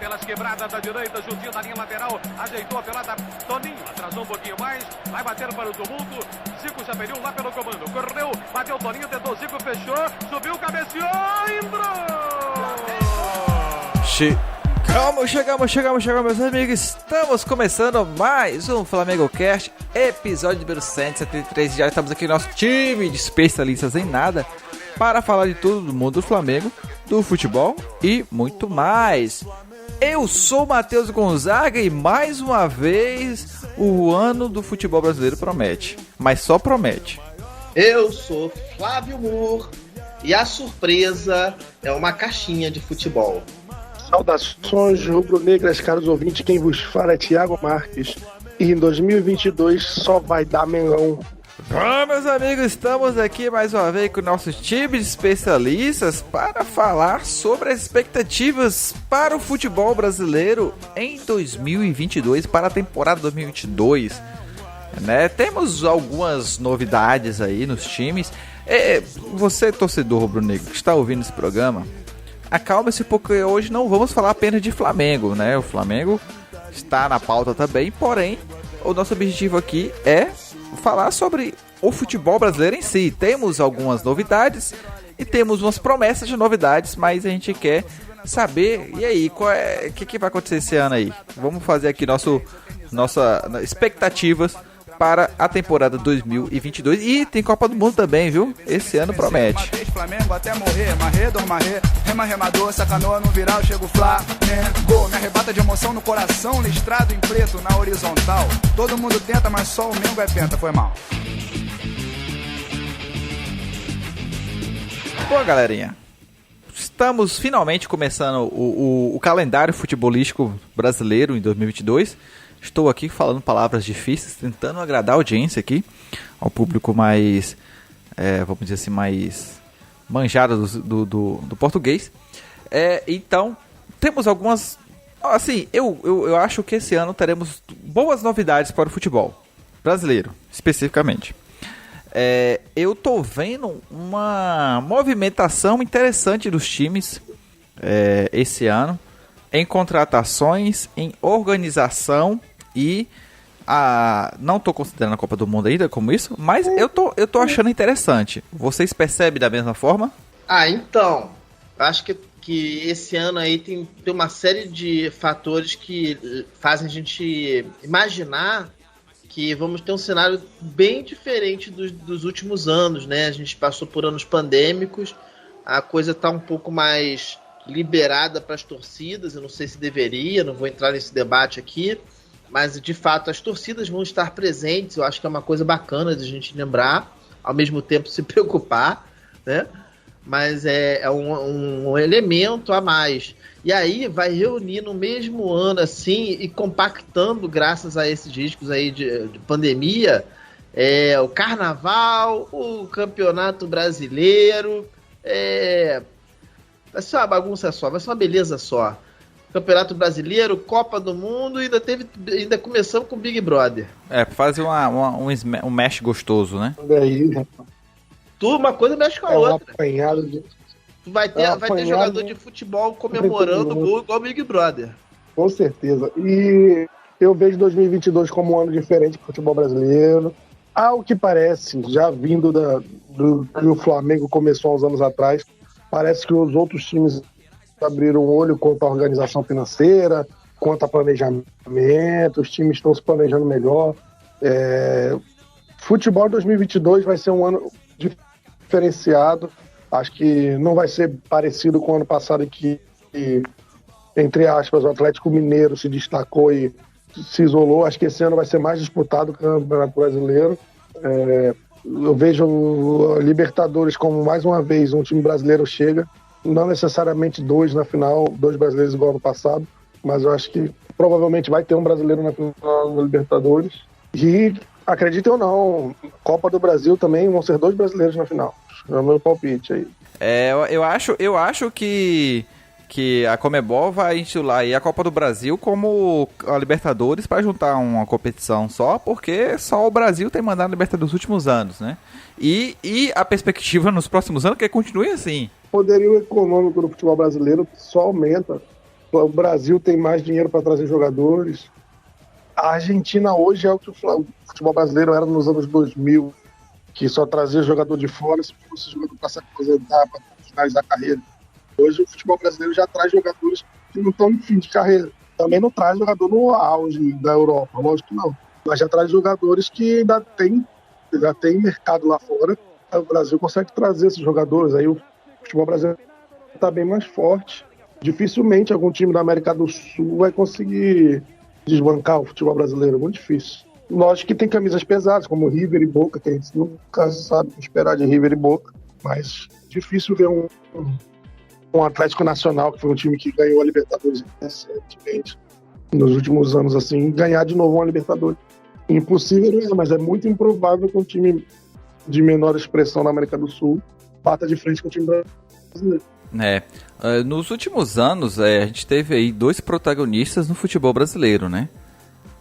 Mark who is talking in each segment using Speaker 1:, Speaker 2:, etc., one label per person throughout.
Speaker 1: pelas quebradas da direita, juntinho da linha lateral, ajeitou a pelada, Toninho, atrasou um pouquinho mais, vai bater para o tumulto, Zico já perdeu lá pelo comando, correu, bateu Toninho, tentou Zico, fechou, subiu, cabeceou, entrou!
Speaker 2: Chegamos, meus amigos. Estamos começando mais um Flamengo Cast, episódio número 173. Já estamos aqui no nosso time de especialistas em nada para falar de tudo do mundo do Flamengo, do futebol e muito mais. Eu sou o Matheus Gonzaga e mais uma vez o ano do futebol brasileiro promete, mas só promete.
Speaker 3: Eu sou Flávio Moore e a surpresa é uma caixinha de futebol.
Speaker 4: Saudações rubro-negras, caros ouvintes, quem vos fala é Thiago Marques e em 2022 só vai dar Mengão.
Speaker 2: Bom, meus amigos, estamos aqui mais uma vez com o nosso time de especialistas para falar sobre as expectativas para o futebol brasileiro em 2022, para a temporada 2022, né? Temos algumas novidades aí nos times. Você, torcedor rubro-negro que está ouvindo esse programa, acalme-se, porque hoje não vamos falar apenas de Flamengo, né? O Flamengo está na pauta também, porém, o nosso objetivo aqui é falar sobre o futebol brasileiro em si. Temos algumas novidades e temos umas promessas de novidades, mas a gente quer saber, e aí, o que vai acontecer esse ano aí? Vamos fazer aqui nossas expectativas para a temporada 2022. E tem Copa do Mundo também, viu? Esse ano promete.
Speaker 5: Flamengo até morrer, remador, sacanoa no viral, chego Flamengo. Me arrebata de emoção no coração, listrado em preto na horizontal. Todo mundo tenta, mas só o Mengo é penta, foi mal.
Speaker 2: Bom, galerinha, estamos finalmente começando o calendário futebolístico brasileiro em 2022. Estou aqui falando palavras difíceis, tentando agradar a audiência aqui, ao público mais, vamos dizer assim, mais manjado do português. Então, temos algumas... Assim, eu acho que esse ano teremos boas novidades para o futebol brasileiro, especificamente. Eu estou vendo uma movimentação interessante dos times esse ano, em contratações, em organização e não tô considerando a Copa do Mundo ainda como isso, mas eu tô achando interessante. Vocês percebem da mesma forma?
Speaker 3: Então, acho que esse ano aí tem uma série de fatores que fazem a gente imaginar que vamos ter um cenário bem diferente dos últimos anos, né? A gente passou por anos pandêmicos, a coisa tá um pouco mais liberada para as torcidas, eu não sei se deveria, não vou entrar nesse debate aqui, mas de fato as torcidas vão estar presentes, eu acho que é uma coisa bacana de a gente lembrar, ao mesmo tempo se preocupar, né? Mas é um elemento a mais. E aí vai reunir no mesmo ano assim e compactando, graças a esses riscos aí de pandemia, o Carnaval, o Campeonato Brasileiro, vai ser uma bagunça só, vai ser uma beleza só. Campeonato Brasileiro, Copa do Mundo e ainda começamos com o Big Brother.
Speaker 2: Fazer um mesh gostoso, né?
Speaker 3: Uma coisa mexe com a outra.
Speaker 4: Apanhado
Speaker 3: Vai ter jogador de futebol comemorando o gol igual o Big Brother.
Speaker 4: Com certeza. E eu vejo 2022 como um ano diferente para o futebol brasileiro. Ao que parece, já vindo do que o Flamengo começou há uns anos atrás, parece que os outros times abriram o olho quanto à organização financeira, quanto a planejamento, os times estão se planejando melhor. Futebol 2022 vai ser um ano diferenciado. Acho que não vai ser parecido com o ano passado, em que, entre aspas, o Atlético Mineiro se destacou e se isolou. Acho que esse ano vai ser mais disputado que o Campeonato Brasileiro. Eu vejo o Libertadores como, mais uma vez, um time brasileiro chega. Não necessariamente dois na final, dois brasileiros igual ano passado, mas eu acho que provavelmente vai ter um brasileiro na final da Libertadores. E, acreditem ou não, Copa do Brasil também vão ser dois brasileiros na final. É o meu palpite aí.
Speaker 2: Eu acho que a Conmebol vai intitular aí a Copa do Brasil como a Libertadores para juntar uma competição só, porque só o Brasil tem mandado a Libertadores nos últimos anos, né? E a perspectiva nos próximos anos é que continue assim.
Speaker 4: O poderio econômico do futebol brasileiro só aumenta O Brasil tem mais dinheiro para trazer jogadores. A Argentina hoje é o que o futebol brasileiro era nos anos 2000, que só trazia jogador de fora se fosse jogador para se aposentar, para finalizar a carreira. Hoje o futebol brasileiro já traz jogadores que não estão em fim de carreira. Também não traz jogador no auge da Europa, lógico que não. Mas já traz jogadores que ainda tem mercado lá fora. O Brasil consegue trazer esses jogadores. Aí o futebol brasileiro está bem mais forte. Dificilmente algum time da América do Sul vai conseguir desbancar o futebol brasileiro. Muito difícil. Lógico que tem camisas pesadas, como River e Boca, que a gente nunca sabe esperar de River e Boca. Mas difícil ver um Atlético Nacional, que foi um time que ganhou a Libertadores recentemente, nos últimos anos, assim, ganhar de novo uma Libertadores. Impossível, mas é muito improvável que um time de menor expressão na América do Sul bata de frente com o time brasileiro.
Speaker 2: Nos últimos anos, a gente teve aí 2 protagonistas no futebol brasileiro, né?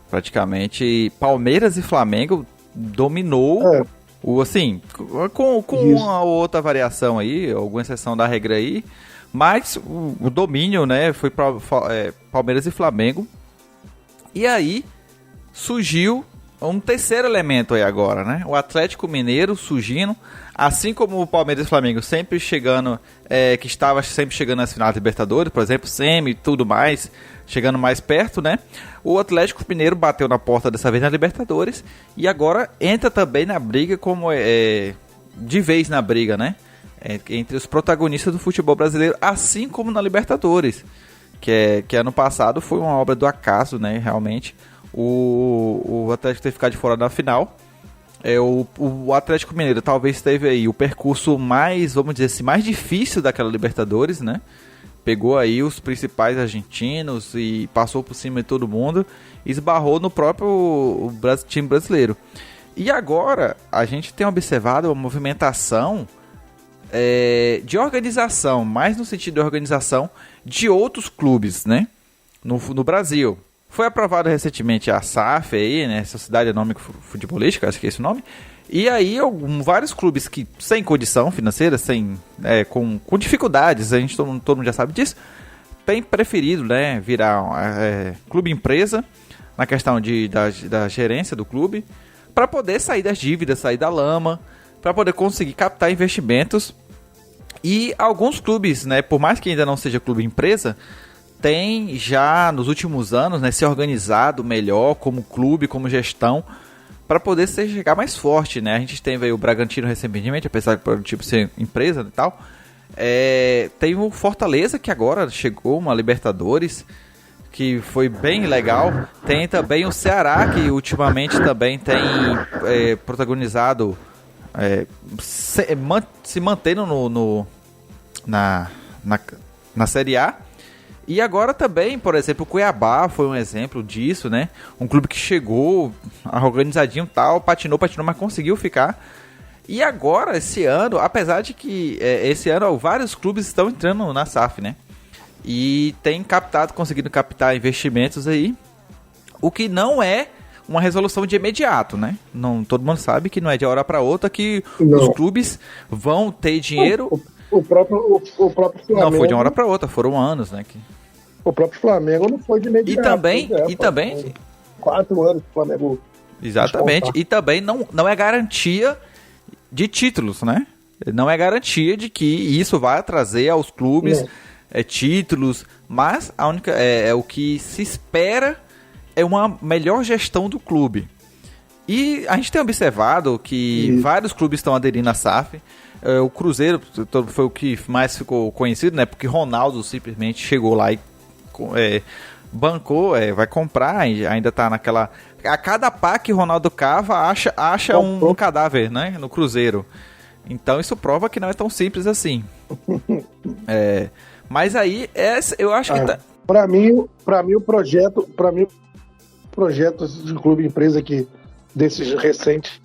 Speaker 2: Praticamente Palmeiras e Flamengo dominou assim, com uma outra variação aí, alguma exceção da regra aí, mas o domínio, né, foi para Palmeiras e Flamengo. E aí surgiu um terceiro elemento aí agora, né? O Atlético Mineiro surgindo, assim como o Palmeiras e Flamengo sempre chegando, que estava sempre chegando nas finais da Libertadores, por exemplo, semi e tudo mais, chegando mais perto, né? O Atlético Mineiro bateu na porta dessa vez na Libertadores e agora entra também na briga como de vez na briga, né? Entre os protagonistas do futebol brasileiro, assim como na Libertadores, que ano passado foi uma obra do acaso, né? Realmente, o Atlético ter ficado de fora da final. O Atlético Mineiro talvez teve aí o percurso mais, vamos dizer assim, mais difícil daquela Libertadores, né? Pegou aí os principais argentinos e passou por cima de todo mundo, esbarrou no próprio time brasileiro. E agora a gente tem observado uma movimentação de organização, mais no sentido de organização de outros clubes, né? No Brasil. Foi aprovado recentemente a SAF aí, né? Sociedade Anônima Futebolística, acho que é esse o nome. E aí vários clubes que sem condição financeira, com dificuldades, todo mundo já sabe disso, tem preferido, né, virar clube empresa na questão da gerência do clube, para poder sair das dívidas, sair da lama, para poder conseguir captar investimentos. E alguns clubes, né, por mais que ainda não seja clube empresa, tem já nos últimos anos, né, se organizado melhor como clube, como gestão, para poder chegar mais forte, né? A gente teve aí o Bragantino recentemente, apesar de tipo ser empresa e tal. Tem o Fortaleza, que agora chegou uma Libertadores, que foi bem legal. Tem também o Ceará, que ultimamente também tem protagonizado, se mantendo na Série A. E agora também, por exemplo, o Cuiabá foi um exemplo disso, né? Um clube que chegou organizadinho e tal, patinou, mas conseguiu ficar. E agora, esse ano, apesar de que esse ano vários clubes estão entrando na SAF, né? E tem conseguido captar investimentos aí, o que não é uma resolução de imediato, né? Todo mundo sabe que não é de uma hora para outra que os clubes vão ter dinheiro.
Speaker 4: O próprio Flamengo...
Speaker 2: Não foi de uma hora para outra, foram anos, né?
Speaker 4: O próprio Flamengo não foi de imediato.
Speaker 2: E também
Speaker 4: 4 anos que o Flamengo...
Speaker 2: Exatamente. E também não é garantia de títulos, né? Não é garantia de que isso vai trazer aos clubes títulos, mas a única o que se espera é uma melhor gestão do clube. E a gente tem observado que vários clubes estão aderindo à SAF. O Cruzeiro foi o que mais ficou conhecido, né? Porque Ronaldo simplesmente chegou lá e bancou, vai comprar, ainda tá naquela... A cada pá que Ronaldo cava, acha um cadáver, né? No Cruzeiro. Então isso prova que não é tão simples assim. Mas aí, eu acho que...
Speaker 4: Para mim, o projeto de clube empresa desses recentes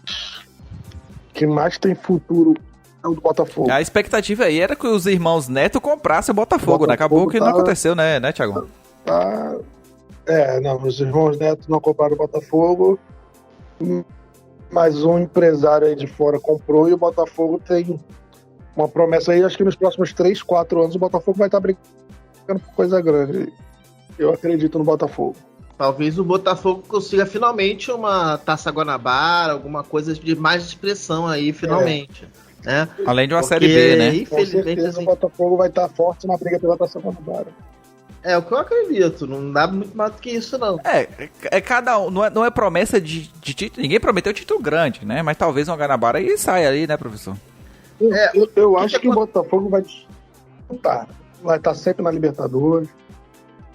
Speaker 4: que mais tem futuro é o do Botafogo.
Speaker 2: A expectativa aí era que os irmãos Neto comprassem o Botafogo, né? Acabou que não aconteceu, né, Thiago?
Speaker 4: Não, os irmãos Neto não compraram o Botafogo, mas um empresário aí de fora comprou e o Botafogo tem uma promessa aí, acho que nos próximos 3, 4 anos o Botafogo vai estar brincando por coisa grande. Eu acredito no Botafogo.
Speaker 3: Talvez o Botafogo consiga finalmente uma Taça Guanabara, alguma coisa de mais expressão aí, finalmente. Né?
Speaker 2: Além de uma
Speaker 3: Porque,
Speaker 2: Série B, né?
Speaker 4: Com
Speaker 3: infelizmente,
Speaker 4: certeza
Speaker 3: assim,
Speaker 4: o Botafogo vai estar forte na briga pela Taça Guanabara.
Speaker 3: é o que eu acredito. Não dá muito mais do que isso, não.
Speaker 2: Cada um, não é promessa de título, ninguém prometeu título grande, né? Mas talvez uma Guanabara e sai ali, né, professor?
Speaker 4: Eu acho que o Botafogo vai disputar. Vai estar sempre na Libertadores.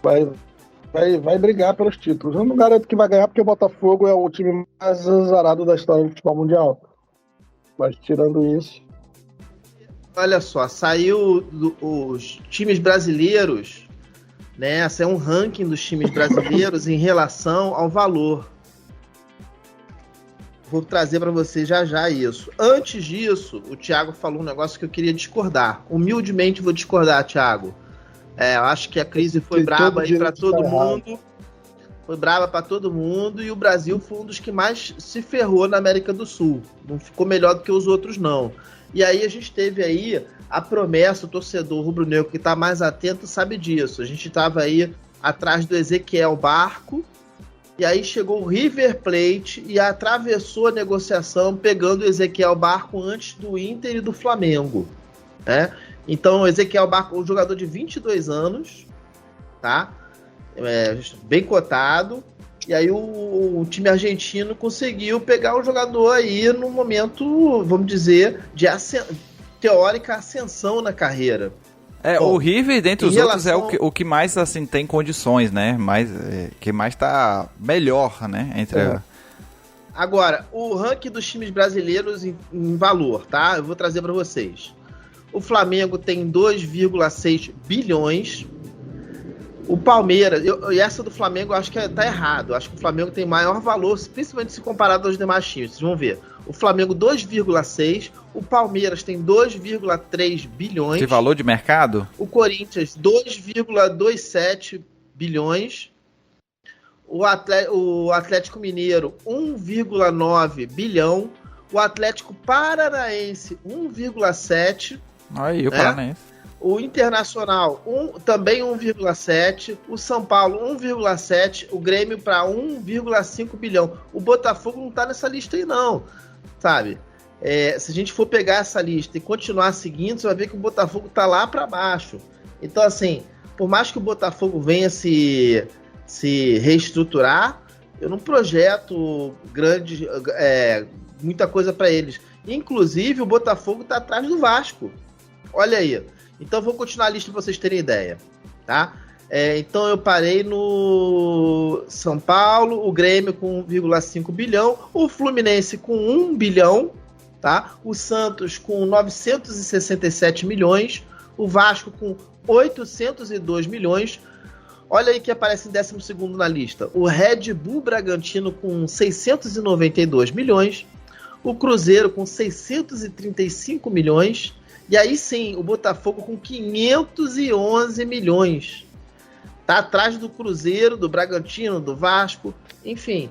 Speaker 4: Vai brigar pelos títulos. Eu não garanto que vai ganhar, porque o Botafogo é o time mais azarado da história do futebol mundial. Mas tirando isso...
Speaker 3: Olha só, saiu os times brasileiros, né? Saiu um ranking dos times brasileiros em relação ao valor. Vou trazer para você já isso. Antes disso, o Thiago falou um negócio que eu queria discordar. Humildemente vou discordar, Thiago. Eu acho que a crise foi braba aí para todo mundo. Foi braba para todo mundo e o Brasil foi um dos que mais se ferrou na América do Sul. Não ficou melhor do que os outros, não. E aí a gente teve aí a promessa, o torcedor rubro-negro que está mais atento sabe disso. A gente estava aí atrás do Ezequiel Barco, e aí chegou o River Plate e atravessou a negociação pegando o Ezequiel Barco antes do Inter e do Flamengo. Né? Então o Ezequiel Barco, um jogador de 22 anos, tá? Bem cotado, e aí o time argentino conseguiu pegar o jogador aí no momento, vamos dizer, de teórica ascensão na carreira. Bom,
Speaker 2: o River, dentre os outros, é o que mais assim, tem condições, né? Que mais tá melhor, né?
Speaker 3: Agora, o ranking dos times brasileiros em valor, tá? Eu vou trazer para vocês. O Flamengo tem 2,6 bilhões. O Palmeiras, e essa do Flamengo eu acho que tá errado. Eu acho que o Flamengo tem maior valor, principalmente se comparado aos demais times. Vocês vão ver. O Flamengo 2,6, o Palmeiras tem 2,3 bilhões.
Speaker 2: De valor de mercado?
Speaker 3: O Corinthians 2,27 bilhões. O Atlético Mineiro 1,9 bilhão. O Atlético Paranaense 1,7.
Speaker 2: Aí, o Paranaense.
Speaker 3: O Internacional também 1,7, o São Paulo 1,7, o Grêmio para 1,5 bilhão. O Botafogo não tá nessa lista aí não, sabe? Se a gente for pegar essa lista e continuar seguindo, você vai ver que o Botafogo tá lá para baixo. Então assim, por mais que o Botafogo venha se reestruturar, eu não projeto muita coisa para eles. Inclusive o Botafogo tá atrás do Vasco. Olha aí. Então vou continuar a lista para vocês terem ideia, tá? Então eu parei no São Paulo, o Grêmio com 1,5 bilhão, o Fluminense com 1 bilhão, tá? O Santos com 967 milhões, o Vasco com 802 milhões. Olha aí que aparece em 12º na lista. O Red Bull Bragantino com 692 milhões, o Cruzeiro com 635 milhões. E aí sim, o Botafogo com 511 milhões. Tá atrás do Cruzeiro, do Bragantino, do Vasco. Enfim,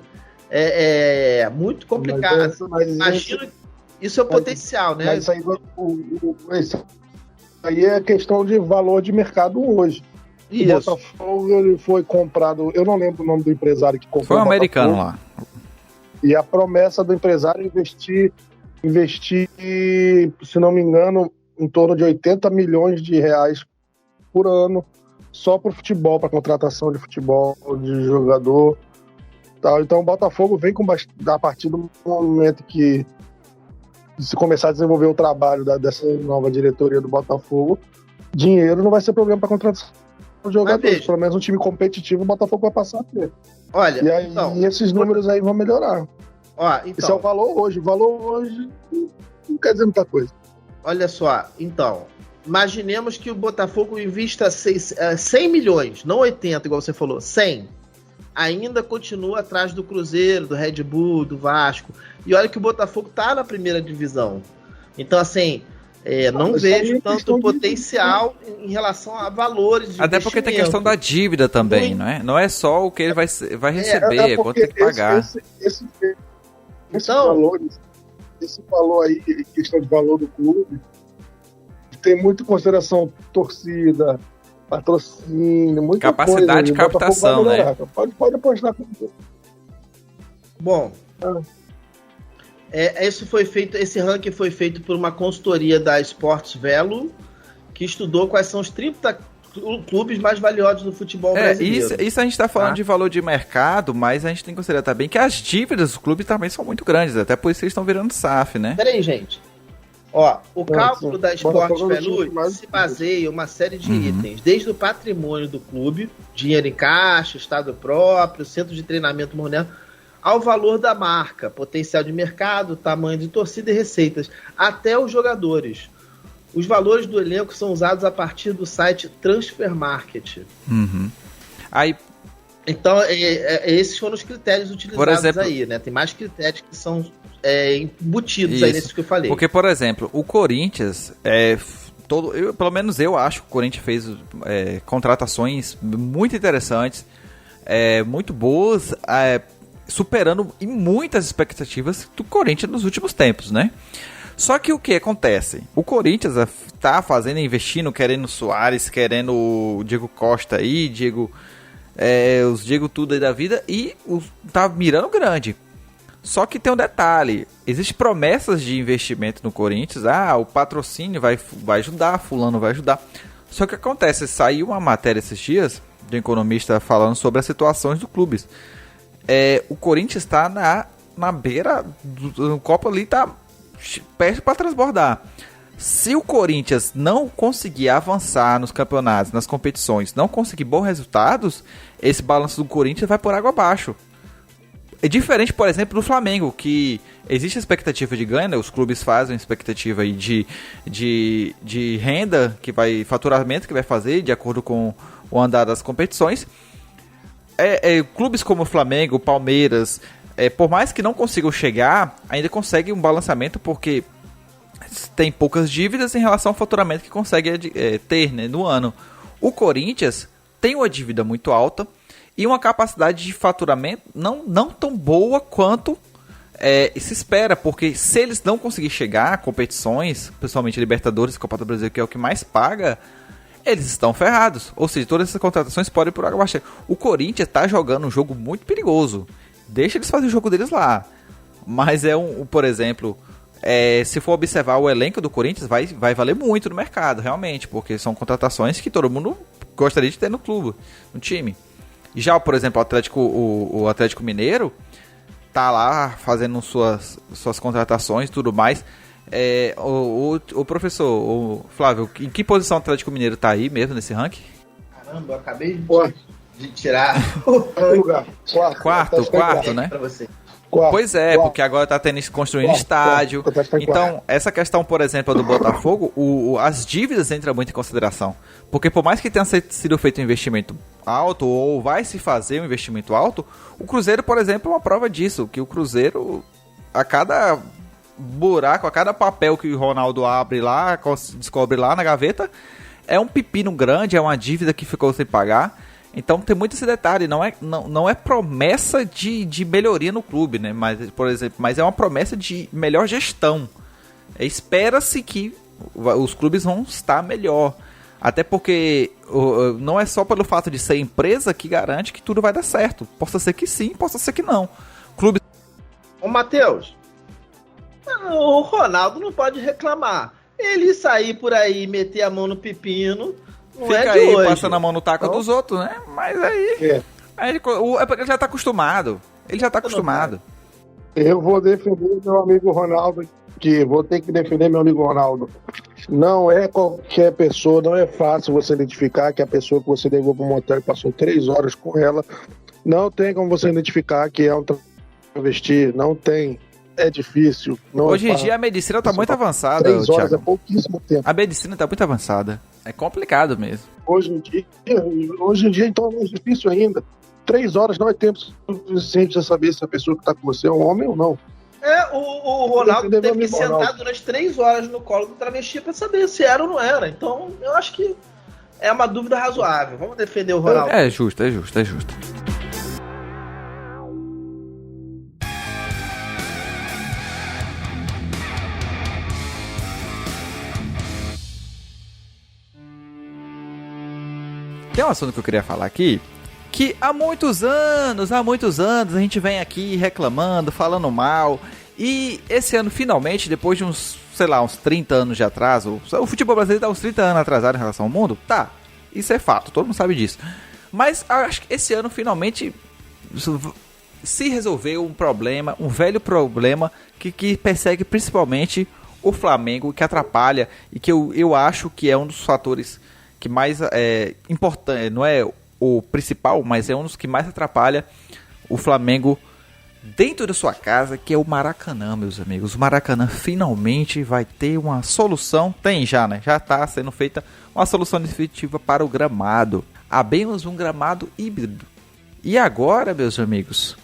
Speaker 3: é muito complicado. Imagina, isso é o potencial, né?
Speaker 4: Mas isso aí é questão de valor de mercado hoje.
Speaker 3: Isso.
Speaker 4: O Botafogo ele foi comprado, eu não lembro o nome do empresário que comprou.
Speaker 2: Foi um americano lá.
Speaker 4: E a promessa do empresário investir, se não me engano, em torno de 80 milhões de reais por ano só para o futebol, para contratação de futebol, de jogador. Tal. Então o Botafogo vem a partir do momento que se começar a desenvolver o trabalho dessa nova diretoria do Botafogo, dinheiro não vai ser problema para contratação de jogadores. Pelo menos um time competitivo o Botafogo vai passar a ter.
Speaker 3: Olha,
Speaker 4: e aí esses números aí vão melhorar. Esse é o valor hoje. O valor hoje não quer dizer muita coisa.
Speaker 3: Olha só, então, imaginemos que o Botafogo invista 100 milhões, não 80, igual você falou, 100. Ainda continua atrás do Cruzeiro, do Red Bull, do Vasco. E olha que o Botafogo tá na primeira divisão. Então, assim, não vejo tanto potencial em relação a valores de
Speaker 2: até porque tem questão da dívida também, não é? Não é só o que ele vai receber, quanto tem que pagar.
Speaker 4: Esse valor aí, questão de valor do clube, tem muito consideração torcida, Patrocínio, muita
Speaker 2: Capacidade
Speaker 4: coisa.
Speaker 2: de captação, né?
Speaker 4: Pode apostar comigo.
Speaker 3: Bom, esse ranking foi feito por uma consultoria da Sports Velo, que estudou quais são os 30 clubes mais valiosos do futebol brasileiro.
Speaker 2: Isso a gente está falando de valor de mercado, mas a gente tem que considerar também que as dívidas dos clubes também são muito grandes, até por isso eles estão virando SAF, né?
Speaker 3: Peraí, gente. Ó, o cálculo da Sports Velo se baseia em uma série de itens, desde o patrimônio do clube, dinheiro em caixa, estado próprio, centro de treinamento moderno, ao valor da marca, potencial de mercado, tamanho de torcida e receitas, até os jogadores. Os valores do elenco são usados a partir do site Transfer Market.
Speaker 2: Aí,
Speaker 3: então, esses foram os critérios utilizados, por exemplo, aí, né? Tem mais critérios que são embutidos aí nesses que eu falei.
Speaker 2: Porque, por exemplo, o Corinthians, pelo menos eu acho que o Corinthians fez contratações muito interessantes, muito boas, superando em muitas expectativas do Corinthians nos últimos tempos, né? Só que o que acontece? O Corinthians tá fazendo, investindo, querendo o Soares, querendo o Diego Costa aí, os Diego tudo aí da vida, e tá mirando grande. Só que tem um detalhe, existem promessas de investimento no Corinthians, o patrocínio vai ajudar, fulano vai ajudar. Só que acontece, saiu uma matéria esses dias, de um economista falando sobre as situações do clube. O Corinthians está na beira do copo ali, tá perto para transbordar. Se o Corinthians não conseguir avançar nos campeonatos, nas competições, não conseguir bons resultados, esse balanço do Corinthians vai por água abaixo. É diferente, por exemplo, do Flamengo, que existe a expectativa de ganho, né? Os clubes fazem expectativa aí de renda, faturamento que vai fazer, de acordo com o andar das competições. Clubes como o Flamengo, o Palmeiras, por mais que não consigam chegar, ainda conseguem um balanceamento porque tem poucas dívidas em relação ao faturamento que consegue ter, né, no ano. O Corinthians tem uma dívida muito alta e uma capacidade de faturamento não tão boa quanto se espera, porque se eles não conseguirem chegar a competições, principalmente Libertadores e Copa do Brasil, que é o que mais paga, eles estão ferrados. Ou seja, todas essas contratações podem ir por água abaixo. O Corinthians está jogando um jogo muito perigoso. Deixa eles fazerem o jogo deles lá. Mas por exemplo, se for observar o elenco do Corinthians, vai valer muito no mercado, realmente, porque são contratações que todo mundo gostaria de ter no clube, no time. Já, por exemplo, o Atlético Mineiro tá lá fazendo suas contratações e tudo mais. O professor Flávio, em que posição o Atlético Mineiro tá aí mesmo nesse ranking?
Speaker 3: Caramba, eu acabei de tirar
Speaker 2: quarto, né?
Speaker 3: Pra você.
Speaker 2: Pois porque agora tá construindo estádio. Então, essa questão, por exemplo, do Botafogo, as dívidas entram muito em consideração. Porque por mais que tenha sido feito um investimento alto, ou vai se fazer um investimento alto, o Cruzeiro, por exemplo, é uma prova disso. Que o Cruzeiro, a cada buraco, a cada papel que o Ronaldo abre lá, descobre lá na gaveta, é um pepino grande, é uma dívida que ficou sem pagar. Então tem muito esse detalhe, não é promessa de melhoria no clube, né? Mas é uma promessa de melhor gestão. Espera-se que os clubes vão estar melhor. Até porque não é só pelo fato de ser empresa que garante que tudo vai dar certo. Possa ser que sim, possa ser que não. Clube...
Speaker 3: Ô Matheus, o Ronaldo não pode reclamar. Ele sair por aí e meter a mão no pepino... Não
Speaker 2: fica
Speaker 3: aí
Speaker 2: hoje. Passando a mão no taco dos outros, né? Mas aí ele já tá acostumado.
Speaker 4: Eu vou defender meu amigo Ronaldo, vou ter que defender meu amigo Ronaldo. Não é qualquer pessoa, não é fácil você identificar que a pessoa que você levou para o motel e passou 3 horas com ela, não tem como você identificar que é um travesti, não tem. É difícil.
Speaker 2: Hoje em dia a medicina está muito avançada.
Speaker 4: 3 horas
Speaker 2: Thiago.
Speaker 4: é pouquíssimo tempo.
Speaker 2: A medicina está muito avançada. É complicado mesmo.
Speaker 4: Hoje em dia, então, é mais difícil ainda. 3 horas não é tempo suficiente para saber se a pessoa que está com você é um homem ou não.
Speaker 3: O Ronaldo teve que sentar durante 3 horas no colo do travesti para saber se era ou não era. Então, eu acho que é uma dúvida razoável. Vamos defender o Ronaldo.
Speaker 2: É justo. um assunto que eu queria falar aqui, que há muitos anos a gente vem aqui reclamando, falando mal, e esse ano finalmente, depois de uns 30 anos de atraso, o futebol brasileiro tá uns 30 anos atrasado em relação ao mundo, tá, isso é fato, todo mundo sabe disso, mas acho que esse ano finalmente se resolveu um problema, um velho problema que persegue principalmente o Flamengo, que atrapalha, e que eu acho que é um dos fatores que mais importante, não é o principal, mas é um dos que mais atrapalha o Flamengo dentro da sua casa, que é o Maracanã, meus amigos. O Maracanã finalmente vai ter uma solução, tem já, né? Já está sendo feita uma solução definitiva para o gramado. Abemos um gramado híbrido. E agora, meus amigos,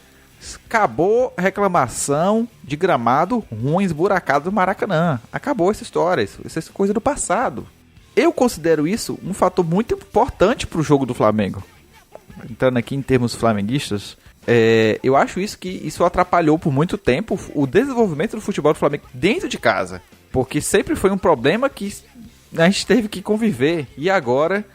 Speaker 2: acabou a reclamação de gramado ruim, esburacado do Maracanã. Acabou essa história, isso é coisa do passado. Eu considero isso um fator muito importante para o jogo do Flamengo. Entrando aqui em termos flamenguistas, eu acho que isso atrapalhou por muito tempo o desenvolvimento do futebol do Flamengo dentro de casa. Porque sempre foi um problema que a gente teve que conviver. E agora,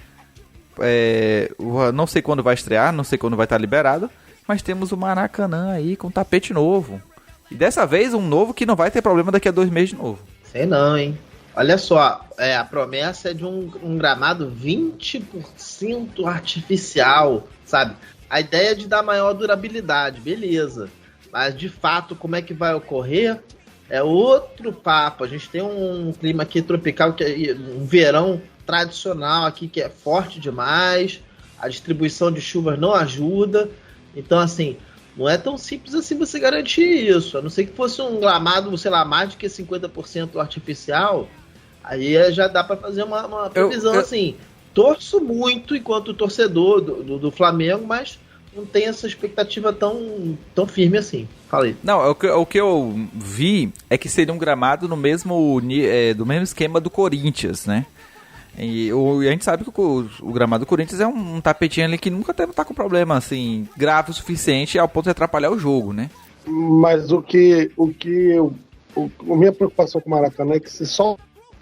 Speaker 2: não sei quando vai estrear, não sei quando vai estar liberado, mas temos o Maracanã aí com tapete novo. E dessa vez um novo que não vai ter problema daqui a 2 meses de novo.
Speaker 3: Sei não, hein? Olha só, a promessa é de um gramado 20% artificial, sabe? A ideia é de dar maior durabilidade, beleza. Mas, de fato, como é que vai ocorrer é outro papo. A gente tem um clima aqui tropical, que é um verão tradicional aqui, que é forte demais. A distribuição de chuvas não ajuda. Então, assim, não é tão simples assim você garantir isso. A não ser que fosse um gramado, sei lá, mais do que 50% artificial, aí já dá para fazer uma previsão assim. Torço muito enquanto torcedor do Flamengo, mas não tem essa expectativa tão firme assim. Falei.
Speaker 2: Não, o que eu vi é que seria um gramado no mesmo, do mesmo esquema do Corinthians, né? E a gente sabe que o gramado do Corinthians é um tapetinho ali que nunca tá com problema assim grave o suficiente ao ponto de atrapalhar o jogo, né?
Speaker 4: Mas a minha preocupação com o Maracanã é que se só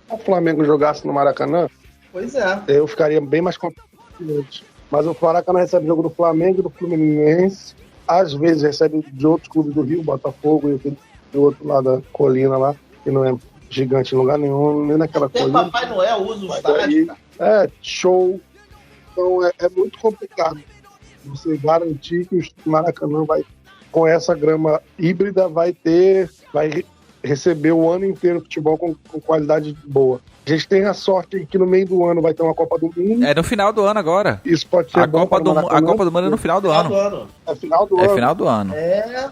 Speaker 4: o Flamengo jogasse no Maracanã,
Speaker 3: pois é,
Speaker 4: eu ficaria bem mais confiante. Mas o Maracanã recebe jogo do Flamengo e do Fluminense, às vezes recebe de outros clubes do Rio, Botafogo e aquele do outro lado da colina lá, que não é gigante em lugar nenhum, nem naquela
Speaker 3: até
Speaker 4: colina.
Speaker 3: Papai Noel usa o estádio.
Speaker 4: Show. Então é muito complicado você garantir que o Maracanã vai, com essa grama híbrida, vai receber o ano inteiro futebol com qualidade boa. A gente tem a sorte que no meio do ano vai ter uma Copa do Mundo.
Speaker 2: É no final do ano agora.
Speaker 4: Isso pode ser
Speaker 2: a Copa do Mundo é no final do ano.
Speaker 4: É final do ano.
Speaker 2: É final do ano.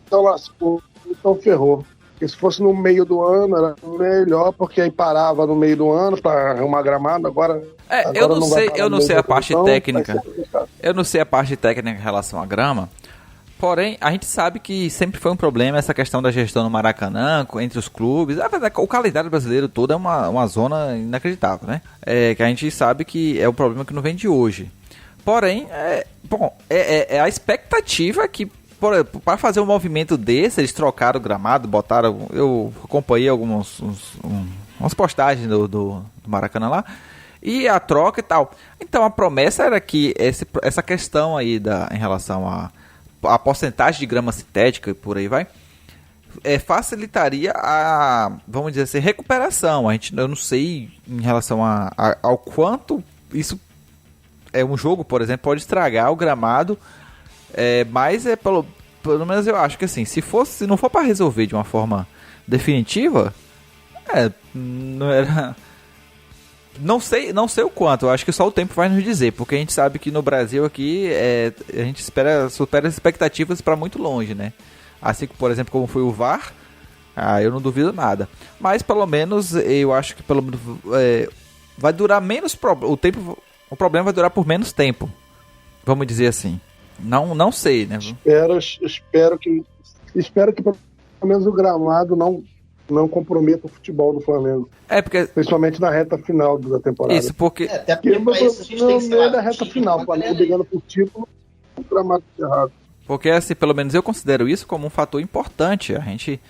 Speaker 4: Então lascou. Então ferrou. Porque se fosse no meio do ano era melhor, porque aí parava no meio do ano para arrumar gramado. Agora
Speaker 2: eu não sei a parte técnica. Eu não sei a parte técnica em relação à grama. Porém, a gente sabe que sempre foi um problema essa questão da gestão no Maracanã, entre os clubes. O calendário brasileiro todo é uma zona inacreditável, né? Que a gente sabe que é um problema que não vem de hoje. Porém, a expectativa que, para fazer um movimento desse, eles trocaram o gramado, botaram... Eu acompanhei umas postagens do Maracanã lá, e a troca e tal. Então, a promessa era que essa questão aí em relação a porcentagem de grama sintética e por aí vai, facilitaria vamos dizer assim, recuperação. Eu não sei em relação ao quanto isso um jogo, por exemplo, pode estragar o gramado, mas pelo menos eu acho que assim, se não for para resolver de uma forma definitiva, não era... Não sei o quanto, eu acho que só o tempo vai nos dizer, porque a gente sabe que no Brasil aqui a gente supera as expectativas para muito longe, né? Assim que, por exemplo, como foi o VAR, eu não duvido nada. Mas pelo menos eu acho que vai durar menos o problema vai durar por menos tempo, vamos dizer assim. Não sei, né?
Speaker 4: Espero que pelo menos o gramado não comprometa o futebol do Flamengo. Principalmente na reta final da temporada.
Speaker 2: Isso, porque...
Speaker 3: até porque
Speaker 4: não é da reta final, o Flamengo brigando por título, um gramado errado.
Speaker 2: Porque, assim, pelo menos eu considero isso como um fator importante. A gente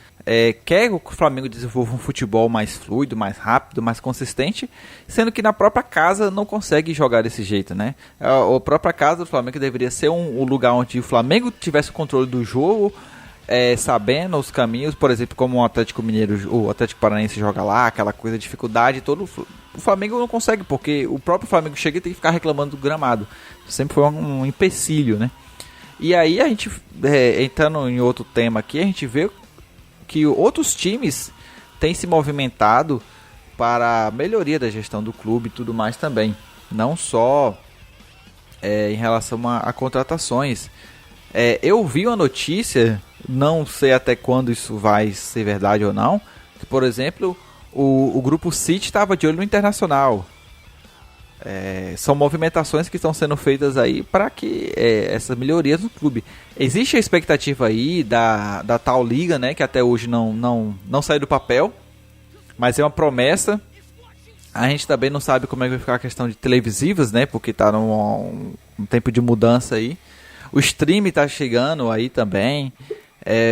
Speaker 2: quer que o Flamengo desenvolva um futebol mais fluido, mais rápido, mais consistente, sendo que na própria casa não consegue jogar desse jeito, né? A própria casa do Flamengo deveria ser um lugar onde o Flamengo tivesse o controle do jogo, sabendo os caminhos, por exemplo, como o Atlético Mineiro, o Atlético Paranaense joga lá, aquela coisa, dificuldade, todo o Flamengo não consegue, porque o próprio Flamengo chega e tem que ficar reclamando do gramado. Sempre foi um empecilho, né? E aí a gente, entrando em outro tema aqui, a gente vê que outros times têm se movimentado para a melhoria da gestão do clube e tudo mais também. Não só em relação a contratações. Eu vi uma notícia, não sei até quando isso vai ser verdade ou não, que, por exemplo, o Grupo City estava de olho no Internacional. São movimentações que estão sendo feitas aí para que essas melhorias no clube. Existe a expectativa aí da tal liga, né, que até hoje não saiu do papel, mas é uma promessa. A gente também não sabe como é que vai ficar a questão de televisivas, né, porque está num tempo de mudança aí. O stream está chegando aí também.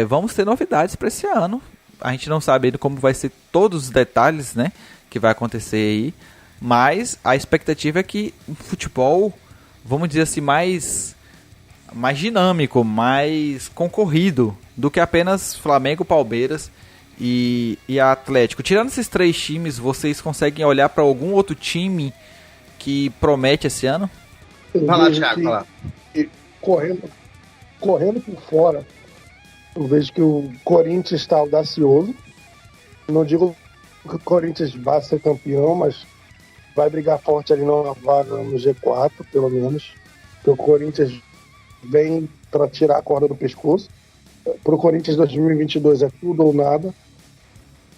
Speaker 2: Vamos ter novidades para esse ano. A gente não sabe ainda como vai ser todos os detalhes, né, que vai acontecer aí. Mas a expectativa é que o futebol, vamos dizer assim, mais dinâmico, mais concorrido do que apenas Flamengo, Palmeiras e Atlético. Tirando esses 3 times, vocês conseguem olhar para algum outro time que promete esse ano?
Speaker 3: Vai lá, Thiago, vai lá.
Speaker 4: Correndo por fora, eu vejo que o Corinthians está audacioso. Não digo que o Corinthians vai ser campeão, mas vai brigar forte ali numa vaga no G4, pelo menos. Porque o Corinthians vem para tirar a corda do pescoço. Para o Corinthians 2022 é tudo ou nada. O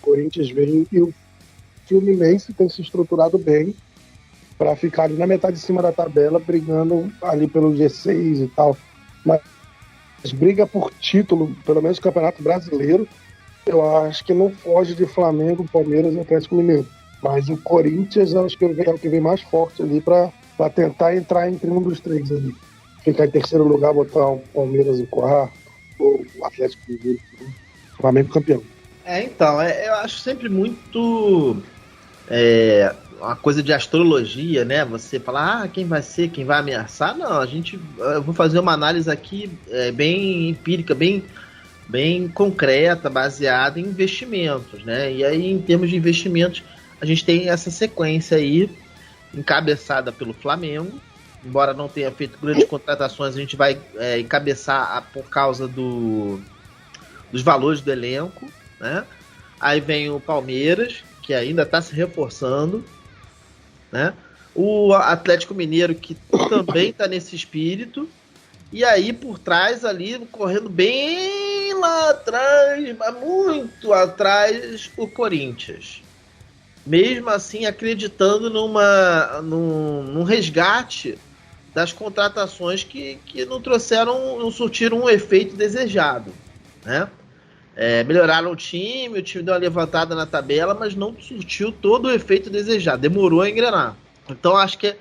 Speaker 4: Corinthians vem e o Fluminense tem se estruturado bem para ficar ali na metade de cima da tabela, brigando ali pelo G6 e tal. Mas briga por título, pelo menos no Campeonato Brasileiro, eu acho que não foge de Flamengo, Palmeiras e Atlético Mineiro. Mas o Corinthians acho que é o que vem mais forte ali para tentar entrar entre um dos 3 ali. Ficar em terceiro lugar, botar o Palmeiras em quarto, ou o Atlético Mineiro, o Flamengo campeão.
Speaker 3: Então, eu acho sempre muito uma coisa de astrologia, né? Você falar, quem vai ser, quem vai ameaçar. Não, eu vou fazer uma análise aqui bem empírica, bem concreta, baseada em investimentos, né? E aí, em termos de investimentos, a gente tem essa sequência aí, encabeçada pelo Flamengo. Embora não tenha feito grandes contratações, a gente vai encabeçar por causa dos valores do elenco, né? Aí vem o Palmeiras, que ainda está se reforçando, né? O Atlético Mineiro, que também está nesse espírito. E aí, por trás ali, correndo bem lá atrás, mas muito atrás, o Corinthians. Mesmo assim, acreditando num resgate das contratações que não surtiram um efeito desejado, né? Melhoraram o time deu uma levantada na tabela, mas não surtiu todo o efeito desejado, demorou a engrenar. Então acho que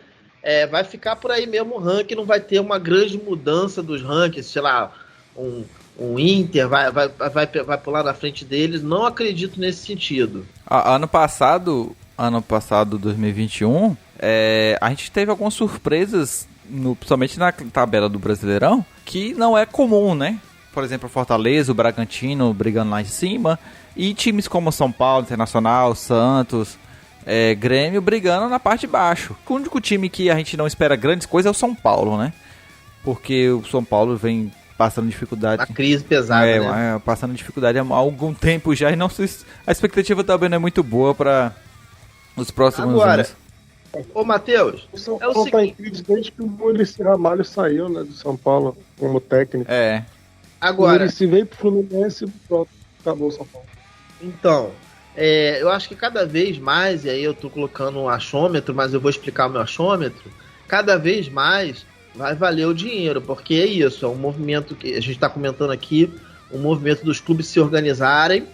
Speaker 3: vai ficar por aí mesmo o ranking, não vai ter uma grande mudança dos rankings, sei lá, um Inter vai pular na frente deles, não acredito nesse sentido.
Speaker 2: Ano passado 2021, a gente teve algumas surpresas, principalmente na tabela do Brasileirão, que não é comum, né? Por exemplo, o Fortaleza, o Bragantino brigando lá em cima, e times como São Paulo, Internacional, Santos, Grêmio brigando na parte de baixo. O único time que a gente não espera grandes coisas é o São Paulo, né? Porque o São Paulo vem passando dificuldade.
Speaker 3: Uma crise pesada, né?
Speaker 2: Passando dificuldade há algum tempo já, e a expectativa também não é muito boa para os próximos anos.
Speaker 3: Ô, Matheus,
Speaker 4: o São Paulo está em crise desde que o Muricy Ramalho saiu, né, do São Paulo como técnico.
Speaker 3: Agora,
Speaker 4: o Muricy veio pro Fluminense e pronto, acabou o São Paulo.
Speaker 3: Então, eu acho que cada vez mais, e aí eu tô colocando um achômetro, mas eu vou explicar o meu achômetro, cada vez mais vai valer o dinheiro, porque é isso, é um movimento que a gente está comentando aqui, um movimento dos clubes se organizarem,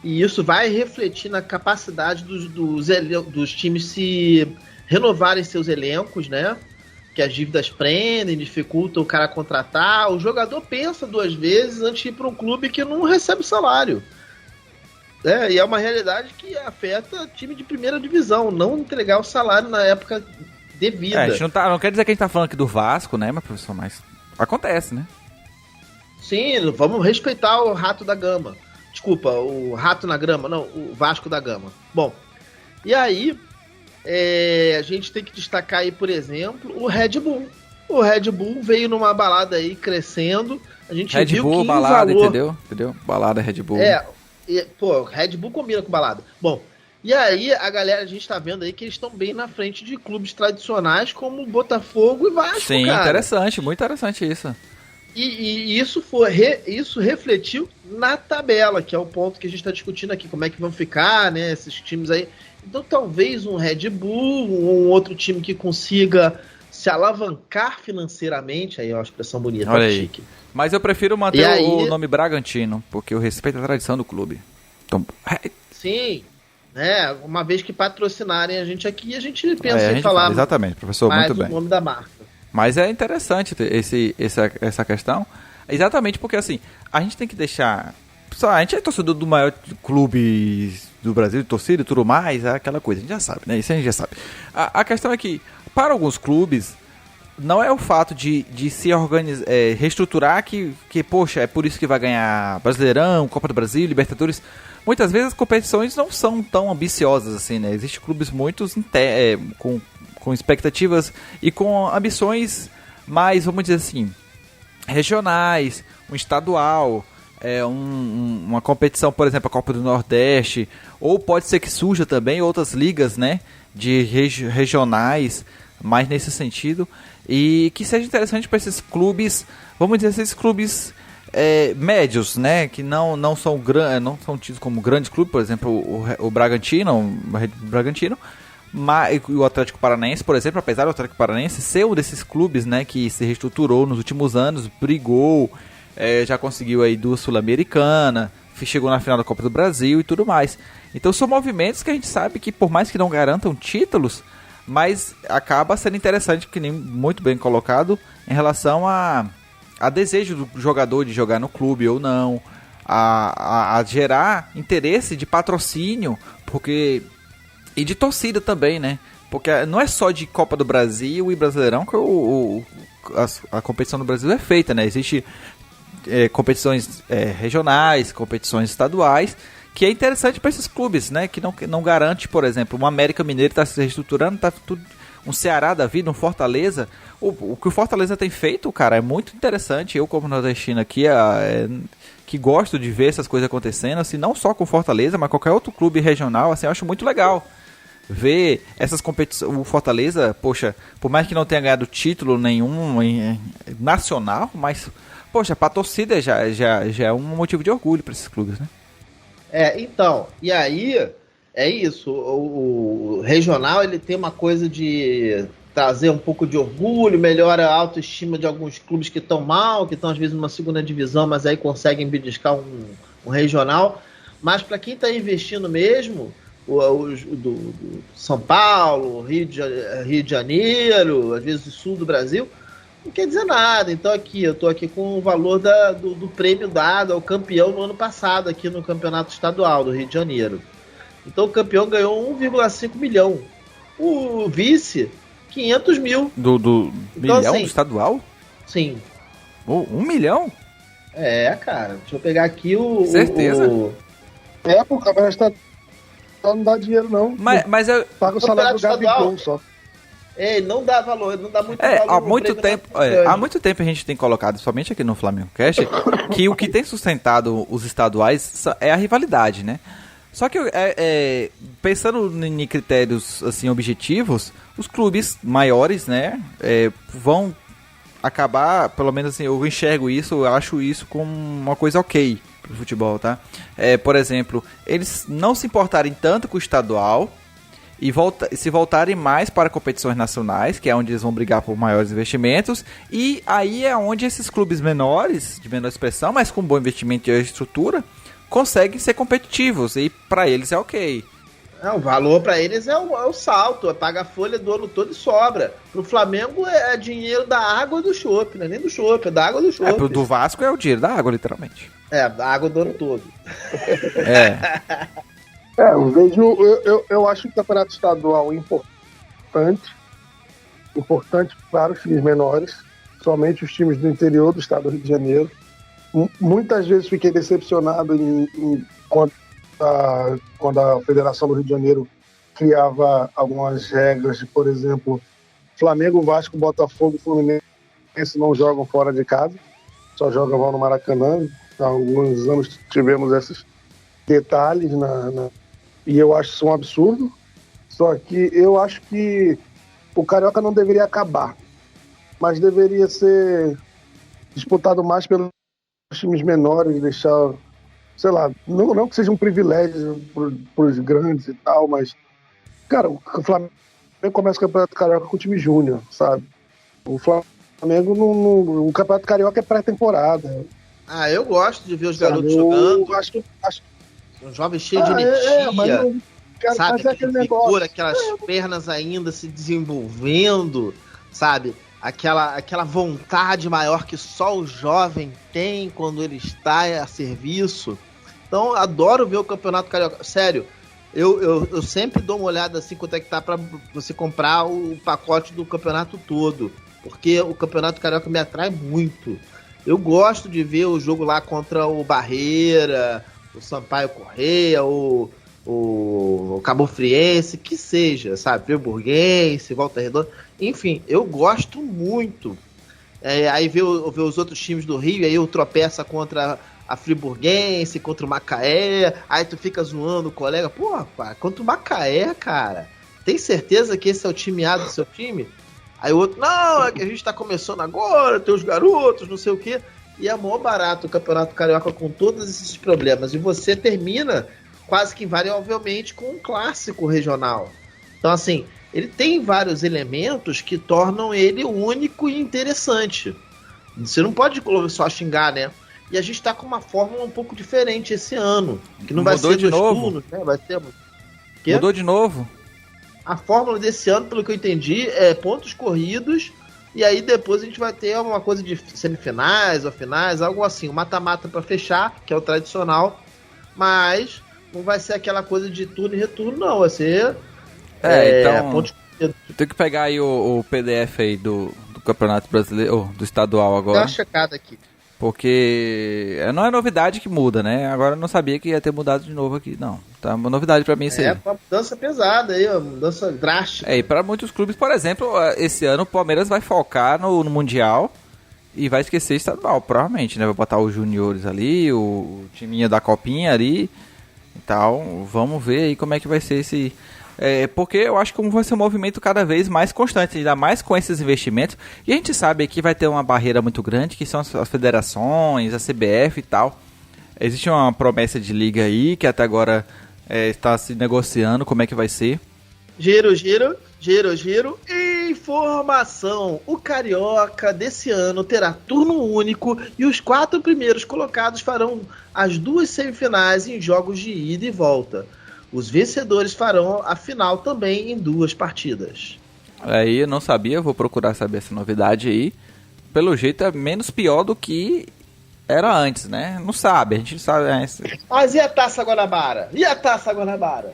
Speaker 3: e isso vai refletir na capacidade dos times se renovarem seus elencos, né? que as dívidas prendem, dificultam o cara contratar. O jogador pensa 2 vezes antes de ir para um clube que não recebe salário. E é uma realidade que afeta time de primeira divisão, não entregar o salário na época devida.
Speaker 2: A gente não quer dizer que a gente tá falando aqui do Vasco, né, meu professor, mas acontece, né?
Speaker 3: Sim, vamos respeitar o Rato da Gama. Desculpa, o Rato na Grama, não, o Vasco da Gama. Bom, e aí a gente tem que destacar aí, por exemplo, o Red Bull. O Red Bull veio numa balada aí crescendo. A gente
Speaker 2: Red
Speaker 3: viu
Speaker 2: Bull,
Speaker 3: que
Speaker 2: balada,
Speaker 3: valor...
Speaker 2: entendeu? Balada Red Bull.
Speaker 3: Red Bull combina com balada. Bom, e aí a galera, a gente tá vendo aí que eles estão bem na frente de clubes tradicionais como Botafogo e Vasco,
Speaker 2: Sim,
Speaker 3: cara.
Speaker 2: interessante, muito interessante isso.
Speaker 3: E isso refletiu na tabela, que é o ponto que a gente está discutindo aqui, como é que vão ficar, né, esses times aí. Então talvez um Red Bull, um outro time que consiga se alavancar financeiramente, aí é uma expressão bonita,
Speaker 2: olha aí.
Speaker 3: chique.
Speaker 2: Mas eu prefiro manter o nome Bragantino, porque eu respeito a tradição do clube. Então,
Speaker 3: sim, né, uma vez que patrocinarem a gente aqui, a gente pensa em falar
Speaker 2: exatamente, professor,
Speaker 3: mais
Speaker 2: muito bem.
Speaker 3: o nome da marca.
Speaker 2: Mas é interessante essa questão, exatamente porque assim, a gente tem que deixar... A gente é torcedor do maior clube do Brasil, de torcida e tudo mais, é aquela coisa, a gente já sabe, né? Isso a gente já sabe. A questão é que, para alguns clubes, não é o fato de se organizar, reestruturar que, poxa, é por isso que vai ganhar Brasileirão, Copa do Brasil, Libertadores. Muitas vezes as competições não são tão ambiciosas assim, né? Existem clubes muito com expectativas e com ambições mais, vamos dizer assim, regionais, um estadual, uma competição, por exemplo, a Copa do Nordeste, ou pode ser que surja também outras ligas, né, de regionais, mais nesse sentido, e que seja interessante para esses clubes, vamos dizer, esses clubes médios, né, que não são tidos como grandes clubes, por exemplo, o Bragantino, o Atlético Paranaense, por exemplo, apesar do Atlético Paranaense ser um desses clubes, né, que se reestruturou nos últimos anos, brigou, já conseguiu aí 2 Sul-Americana, chegou na final da Copa do Brasil e tudo mais. Então são movimentos que a gente sabe que, por mais que não garantam títulos, mas acaba sendo interessante, que nem muito bem colocado, em relação a desejo do jogador de jogar no clube ou não, a gerar interesse de patrocínio, porque... E de torcida também, né? Porque não é só de Copa do Brasil e Brasileirão que a competição do Brasil é feita, né? Existem competições regionais, competições estaduais, que é interessante para esses clubes, né? Que não garante, por exemplo, um América Mineiro está se reestruturando, tá tudo, um Ceará da vida, um Fortaleza. O que o Fortaleza tem feito, cara, é muito interessante. Eu, como nordestino aqui, que gosto de ver essas coisas acontecendo, assim, não só com o Fortaleza, mas qualquer outro clube regional, assim, eu acho muito legal ver essas competições. O Fortaleza, poxa, por mais que não tenha ganhado título nenhum nacional, mas, poxa, pra torcida já é um motivo de orgulho para esses clubes, né?
Speaker 3: Então, e aí, é isso, o regional, ele tem uma coisa de trazer um pouco de orgulho, melhora a autoestima de alguns clubes que estão mal, que estão às vezes numa segunda divisão, mas aí conseguem beliscar um regional. Mas para quem está investindo mesmo, do São Paulo, Rio de Janeiro, às vezes do sul do Brasil, não quer dizer nada. Então eu estou aqui com o valor do prêmio dado ao campeão no ano passado, aqui no Campeonato Estadual do Rio de Janeiro. Então o campeão ganhou 1,5 milhão. O vice, 500 mil.
Speaker 2: Do
Speaker 3: então,
Speaker 2: milhão
Speaker 3: assim,
Speaker 2: do estadual?
Speaker 3: Sim.
Speaker 2: 1 milhão?
Speaker 3: Cara. Deixa eu pegar aqui
Speaker 2: Certeza?
Speaker 4: O campeonato estadual não dá dinheiro, não.
Speaker 2: Mas eu...
Speaker 4: Paga o salário do Gabigol só.
Speaker 3: Não dá valor, não dá muito valor.
Speaker 2: Há muito tempo a gente tem colocado, somente aqui no Flamengo Cash, que o que tem sustentado os estaduais é a rivalidade, né? Só que pensando em critérios assim, objetivos, os clubes maiores, né, vão acabar, pelo menos assim, eu enxergo isso, eu acho isso como uma coisa ok pro futebol, tá? Por exemplo, eles não se importarem tanto com o estadual e se voltarem mais para competições nacionais, que é onde eles vão brigar por maiores investimentos, e aí é onde esses clubes menores, de menor expressão, mas com bom investimento e estrutura, conseguem ser competitivos, e para eles é ok.
Speaker 3: O valor para eles é o salto, paga a folha do ano todo e sobra. Pro Flamengo é dinheiro da água do chopp, não é nem do chopp, é da água do chopp.
Speaker 2: Pro do Vasco é o dinheiro da água, literalmente.
Speaker 3: Da água do ano todo.
Speaker 4: Eu acho que o campeonato estadual é importante para os times menores, somente os times do interior do estado do Rio de Janeiro. Muitas vezes fiquei decepcionado quando a Federação do Rio de Janeiro criava algumas regras, de, por exemplo, Flamengo, Vasco, Botafogo e Fluminense não jogam fora de casa, só jogam no Maracanã. Há alguns anos tivemos esses detalhes e eu acho isso um absurdo. Só que eu acho que o Carioca não deveria acabar, mas deveria ser disputado mais pelos times menores, deixar, sei lá, não que seja um privilégio para os grandes e tal, mas, cara, o Flamengo começa o Campeonato Carioca com o time júnior, sabe? O Flamengo, o Campeonato Carioca é pré-temporada.
Speaker 3: Eu gosto de ver os garotos jogando.
Speaker 4: Acho
Speaker 3: um jovem cheio de energia, sabe?
Speaker 4: Mas aquele negócio,
Speaker 3: aquelas pernas ainda se desenvolvendo, sabe? Aquela vontade maior que só o jovem tem quando ele está a serviço. Então, adoro ver o Campeonato Carioca. Sério, eu sempre dou uma olhada assim quanto é que tá pra você comprar o pacote do campeonato todo, porque o Campeonato Carioca me atrai muito. Eu gosto de ver o jogo lá contra o Barreira, o Sampaio Correia, o Cabo Friense, que seja, sabe? Friburguense, Volta Redonda. Enfim, eu gosto muito. Aí ver os outros times do Rio, aí eu tropeça contra a Friburguense, contra o Macaé, aí tu fica zoando o colega. Pô, pá, contra o Macaé, cara, tem certeza que esse é o time A do seu time? Aí o outro, não, é que a gente tá começando agora, tem os garotos, não sei o quê. E é mó barato o Campeonato Carioca com todos esses problemas. E você termina quase que invariavelmente com um clássico regional. Então, assim, ele tem vários elementos que tornam ele único e interessante. Você não pode só xingar, né? E a gente tá com uma fórmula um pouco diferente esse ano. Que não vai ser
Speaker 2: de novo?
Speaker 3: turnos, né? Vai ser...
Speaker 2: Mudou de novo?
Speaker 3: A fórmula desse ano, pelo que eu entendi, é pontos corridos, e aí depois a gente vai ter alguma coisa de semifinais ou finais, algo assim, um mata-mata para fechar, que é o tradicional, mas não vai ser aquela coisa de turno e retorno, não, vai ser
Speaker 2: então
Speaker 3: pontos corridos.
Speaker 2: Tem que pegar aí o PDF aí do Campeonato Brasileiro, do estadual agora.
Speaker 3: Dá uma checada aqui.
Speaker 2: Porque não é novidade que muda, né? Agora eu não sabia que ia ter mudado de novo aqui, não. Tá uma novidade pra mim isso aí.
Speaker 3: É uma mudança pesada aí, uma mudança drástica.
Speaker 2: E pra muitos clubes, por exemplo, esse ano o Palmeiras vai focar no Mundial e vai esquecer estadual, provavelmente, né? Vai botar os juniores ali, o timinho da copinha ali e tal. Vamos ver aí como é que vai ser esse... porque eu acho que vai ser um movimento cada vez mais constante, ainda mais com esses investimentos. E a gente sabe que vai ter uma barreira muito grande, que são as federações, a CBF e tal. Existe uma promessa de liga aí, que até agora está se negociando como é que vai ser.
Speaker 3: Giro. Informação. O Carioca desse ano terá turno único e os 4 primeiros colocados farão as 2 semifinais em jogos de ida e volta. Os vencedores farão a final também em 2 partidas.
Speaker 2: Aí eu não sabia, vou procurar saber essa novidade aí. Pelo jeito é menos pior do que era antes, né? Não sabe, a gente não sabe.
Speaker 3: Mas e a Taça Guanabara?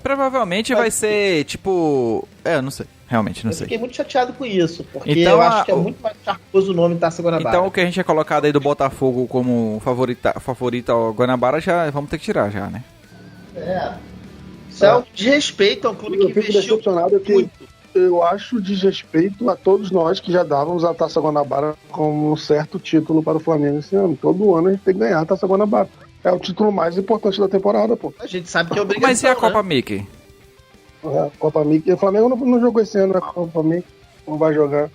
Speaker 2: Provavelmente vai ser tipo... eu não sei, realmente não sei.
Speaker 3: Eu fiquei muito chateado com isso, porque
Speaker 2: então,
Speaker 3: eu acho que é muito mais charmoso o nome Taça Guanabara.
Speaker 2: Então o que a gente é colocado aí do Botafogo como favorito ao Guanabara, já vamos ter que tirar já, né?
Speaker 3: Isso é um desrespeito ao clube que investiu muito.
Speaker 4: Eu acho desrespeito a todos nós que já dávamos a Taça Guanabara como um certo título para o Flamengo esse ano. Todo ano a gente tem que ganhar a Taça Guanabara. É o título mais importante da temporada, pô.
Speaker 3: A gente sabe que é obrigação.
Speaker 2: Mas e a Copa Mickey?
Speaker 4: A Copa Mickey. O Flamengo não jogou esse ano a Copa Mickey. Não vai jogar.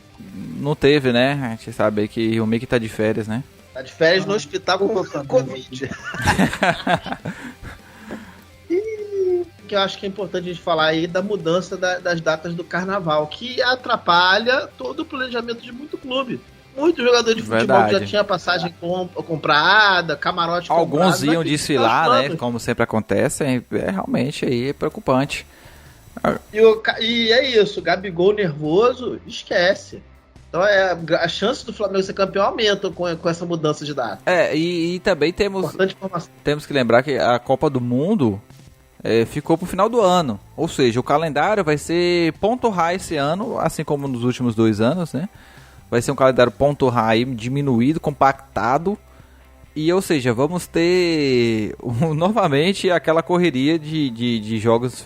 Speaker 2: Não teve, né? A gente sabe que o Mickey tá de férias, né?
Speaker 3: Tá de férias no hospital com Covid. Que eu acho que é importante a gente falar aí da mudança das datas do Carnaval, que atrapalha todo o planejamento de muito clube. Muito jogador de futebol que já tinha passagem comprada, camarote comprado.
Speaker 2: Alguns iam desfilar, né? Como sempre acontece. Realmente aí é preocupante.
Speaker 3: E é isso, Gabigol nervoso, esquece. Então a chance do Flamengo ser campeão aumenta com essa mudança de data.
Speaker 2: E também temos que lembrar que a Copa do Mundo ficou pro final do ano. Ou seja, o calendário vai ser ponto high esse ano, assim como nos últimos 2 anos, né? Vai ser um calendário ponto high diminuído, compactado. E, ou seja, vamos ter novamente aquela correria de jogos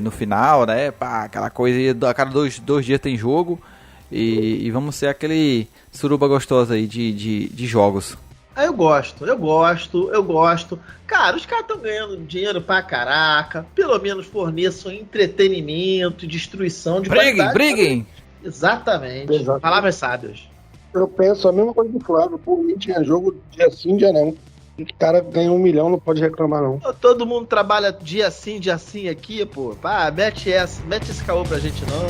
Speaker 2: no final, né? Pá, aquela coisa, a cada dois dias tem jogo. E vamos ser aquele suruba gostosa aí de jogos.
Speaker 3: Eu gosto. Cara, os caras estão ganhando dinheiro pra caraca. Pelo menos forneçam entretenimento, destruição de qualidade.
Speaker 2: Briguem!
Speaker 3: Exatamente. Palavras sábias.
Speaker 4: Eu penso a mesma coisa do Flávio. Por mim tinha jogo dia sim, dia não. O cara ganha 1 milhão, não pode reclamar não.
Speaker 3: Todo mundo trabalha dia sim aqui, pô. Mete esse caô pra gente não.